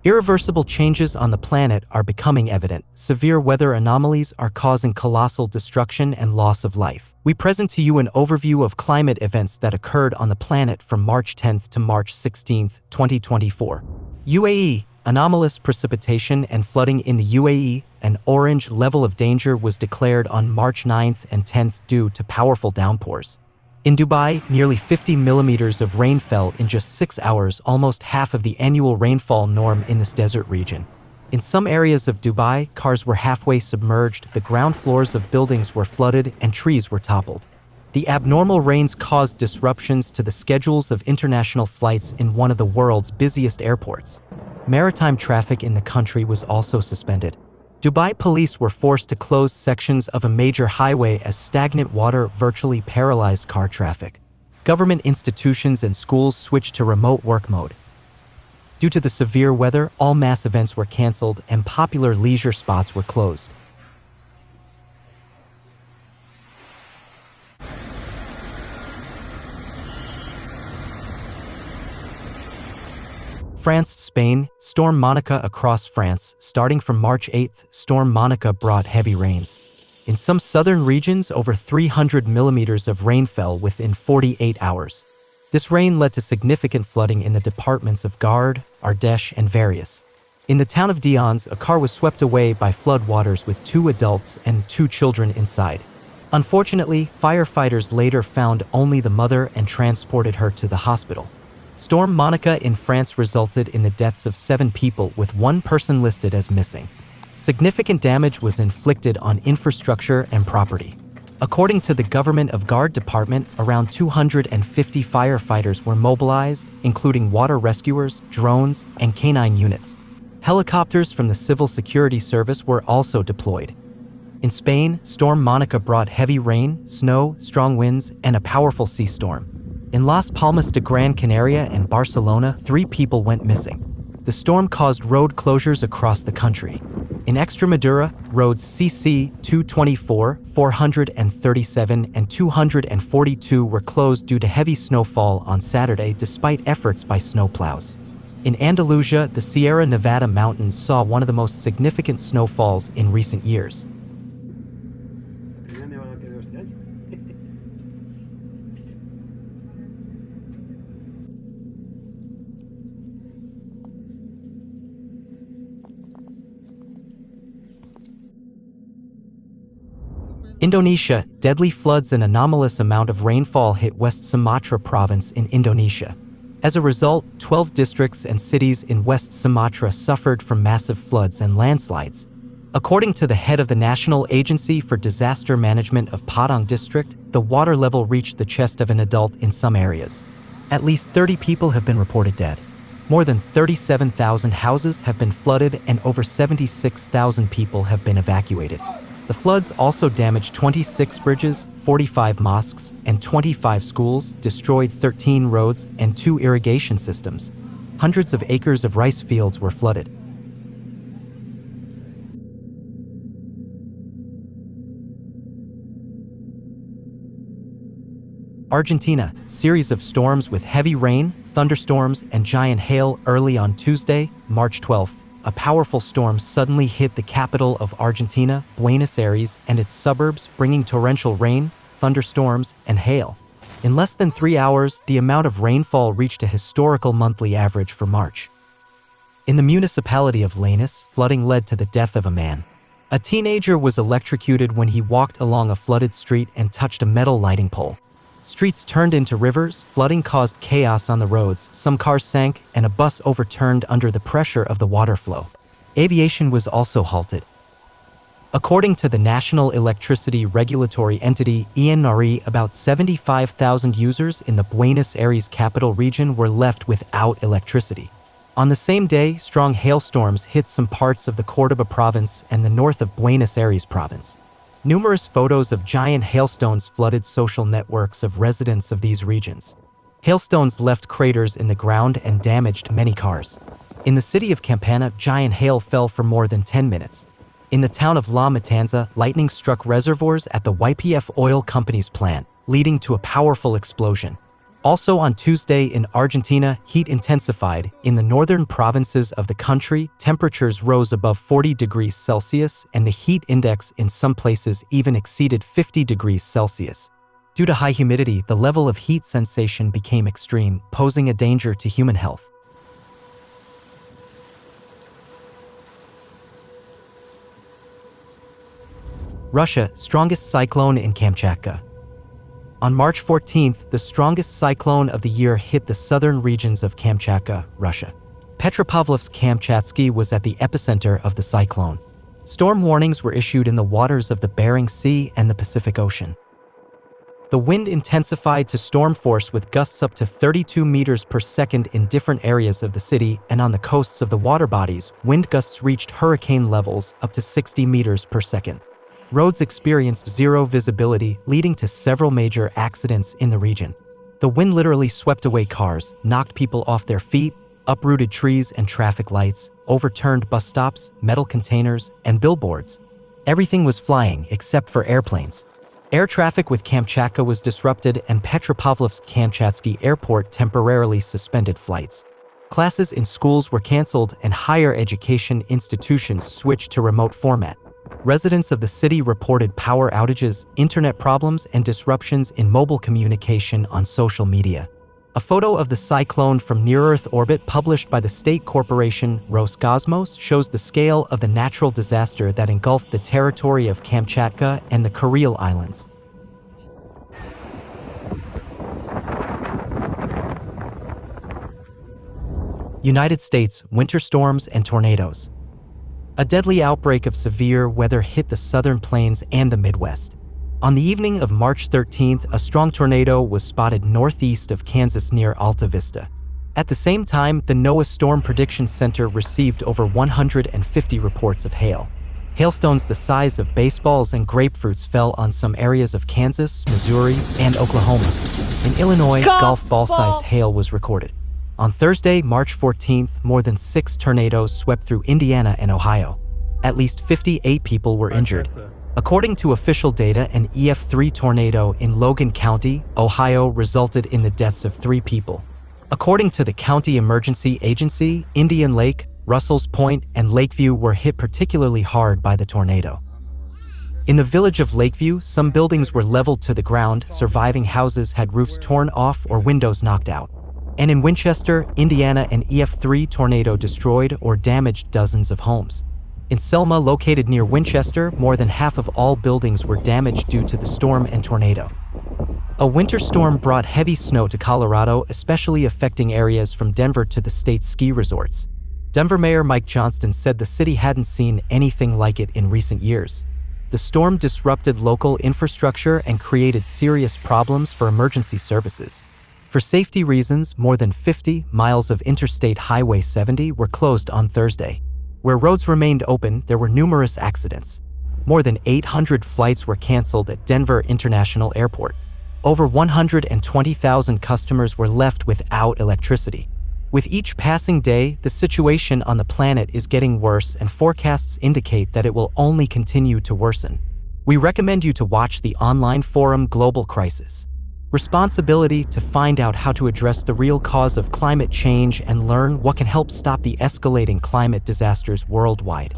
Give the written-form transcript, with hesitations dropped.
Irreversible changes on the planet are becoming evident. Severe weather anomalies are causing colossal destruction and loss of life. We present to you an overview of climate events that occurred on the planet from March 10th to March 16th, 2024. UAE. Anomalous precipitation and flooding in the UAE. An orange level of danger was declared on March 9th and 10th due to powerful downpours. In Dubai, nearly 50 millimeters of rain fell in just 6 hours, almost half of the annual rainfall norm in this desert region. In some areas of Dubai, cars were halfway submerged, the ground floors of buildings were flooded, and trees were toppled. The abnormal rains caused disruptions to the schedules of international flights in one of the world's busiest airports. Maritime traffic in the country was also suspended. Dubai police were forced to close sections of a major highway as stagnant water virtually paralyzed car traffic. Government institutions and schools switched to remote work mode. Due to the severe weather, all mass events were canceled and popular leisure spots were closed. France, Spain. Storm Monica across France. Starting from March 8th, Storm Monica brought heavy rains. In some southern regions, over 300 millimeters of rain fell within 48 hours. This rain led to significant flooding in the departments of Gard, Ardèche, and Various. In the town of Dions, a car was swept away by floodwaters with 2 adults and 2 children inside. Unfortunately, firefighters later found only the mother and transported her to the hospital. Storm Monica in France resulted in the deaths of 7 people, with 1 person listed as missing. Significant damage was inflicted on infrastructure and property. According to the government of Gard department, around 250 firefighters were mobilized, including water rescuers, drones, and canine units. Helicopters from the Civil Security Service were also deployed. In Spain, Storm Monica brought heavy rain, snow, strong winds, and a powerful sea storm. In Las Palmas de Gran Canaria and Barcelona, 3 people went missing. The storm caused road closures across the country. In Extremadura, roads CC 224, 437, and 242 were closed due to heavy snowfall on Saturday despite efforts by snowplows. In Andalusia, the Sierra Nevada mountains saw one of the most significant snowfalls in recent years. Indonesia. Deadly floods and anomalous amount of rainfall hit West Sumatra province in Indonesia. As a result, 12 districts and cities in West Sumatra suffered from massive floods and landslides. According to the head of the National Agency for Disaster Management of Padang District, the water level reached the chest of an adult in some areas. At least 30 people have been reported dead. More than 37,000 houses have been flooded and over 76,000 people have been evacuated. The floods also damaged 26 bridges, 45 mosques, and 25 schools, destroyed 13 roads and 2 irrigation systems. Hundreds of acres of rice fields were flooded. Argentina. Series of storms with heavy rain, thunderstorms, and giant hail early on Tuesday, March 12th. A powerful storm suddenly hit the capital of Argentina, Buenos Aires, and its suburbs, bringing torrential rain, thunderstorms, and hail. In less than 3 hours, the amount of rainfall reached a historical monthly average for March. In the municipality of Lanús, flooding led to the death of a man. A teenager was electrocuted when he walked along a flooded street and touched a metal lighting pole. Streets turned into rivers, flooding caused chaos on the roads, some cars sank, and a bus overturned under the pressure of the water flow. Aviation was also halted. According to the National Electricity Regulatory Entity, ENRE, about 75,000 users in the Buenos Aires capital region were left without electricity. On the same day, strong hailstorms hit some parts of the Córdoba province and the north of Buenos Aires province. Numerous photos of giant hailstones flooded social networks of residents of these regions. Hailstones left craters in the ground and damaged many cars. In the city of Campana, giant hail fell for more than 10 minutes. In the town of La Matanza, lightning struck reservoirs at the YPF Oil Company's plant, leading to a powerful explosion. Also on Tuesday in Argentina, heat intensified. In the northern provinces of the country, temperatures rose above 40 degrees Celsius and the heat index in some places even exceeded 50 degrees Celsius. Due to high humidity, the level of heat sensation became extreme, posing a danger to human health. Russia, strongest cyclone in Kamchatka. On March 14th, the strongest cyclone of the year hit the southern regions of Kamchatka, Russia. Petropavlovsk-Kamchatsky was at the epicenter of the cyclone. Storm warnings were issued in the waters of the Bering Sea and the Pacific Ocean. The wind intensified to storm force with gusts up to 32 meters per second in different areas of the city, and on the coasts of the water bodies, wind gusts reached hurricane levels up to 60 meters per second. Roads experienced zero visibility, leading to several major accidents in the region. The wind literally swept away cars, knocked people off their feet, uprooted trees and traffic lights, overturned bus stops, metal containers, and billboards. Everything was flying except for airplanes. Air traffic with Kamchatka was disrupted and Petropavlovsk-Kamchatsky Airport temporarily suspended flights. Classes in schools were canceled and higher education institutions switched to remote format. Residents of the city reported power outages, internet problems, and disruptions in mobile communication on social media. A photo of the cyclone from near-Earth orbit published by the state corporation Roscosmos shows the scale of the natural disaster that engulfed the territory of Kamchatka and the Kuril Islands. United States, winter storms and tornadoes. A deadly outbreak of severe weather hit the southern plains and the Midwest. On the evening of March 13th, a strong tornado was spotted northeast of Kansas near Alta Vista. At the same time, the NOAA Storm Prediction Center received over 150 reports of hail. Hailstones the size of baseballs and grapefruits fell on some areas of Kansas, Missouri, and Oklahoma. In Illinois, golf ball-sized hail was recorded. On Thursday, March 14th, more than 6 tornadoes swept through Indiana and Ohio. At least 58 people were injured. According to official data, an EF3 tornado in Logan County, Ohio, resulted in the deaths of 3 people. According to the county emergency agency, Indian Lake, Russell's Point, and Lakeview were hit particularly hard by the tornado. In the village of Lakeview, some buildings were leveled to the ground, surviving houses had roofs torn off or windows knocked out. And in Winchester, Indiana, an EF3 tornado destroyed or damaged dozens of homes. In Selma, located near Winchester, more than half of all buildings were damaged due to the storm and tornado. A winter storm brought heavy snow to Colorado, especially affecting areas from Denver to the state's ski resorts. Denver Mayor Mike Johnston said the city hadn't seen anything like it in recent years. The storm disrupted local infrastructure and created serious problems for emergency services. For safety reasons, more than 50 miles of Interstate Highway 70 were closed on Thursday. Where roads remained open, there were numerous accidents. More than 800 flights were canceled at Denver International Airport. Over 120,000 customers were left without electricity. With each passing day, the situation on the planet is getting worse, and forecasts indicate that it will only continue to worsen. We recommend you to watch the online forum Global Crisis. Responsibility to find out how to address the real cause of climate change and learn what can help stop the escalating climate disasters worldwide.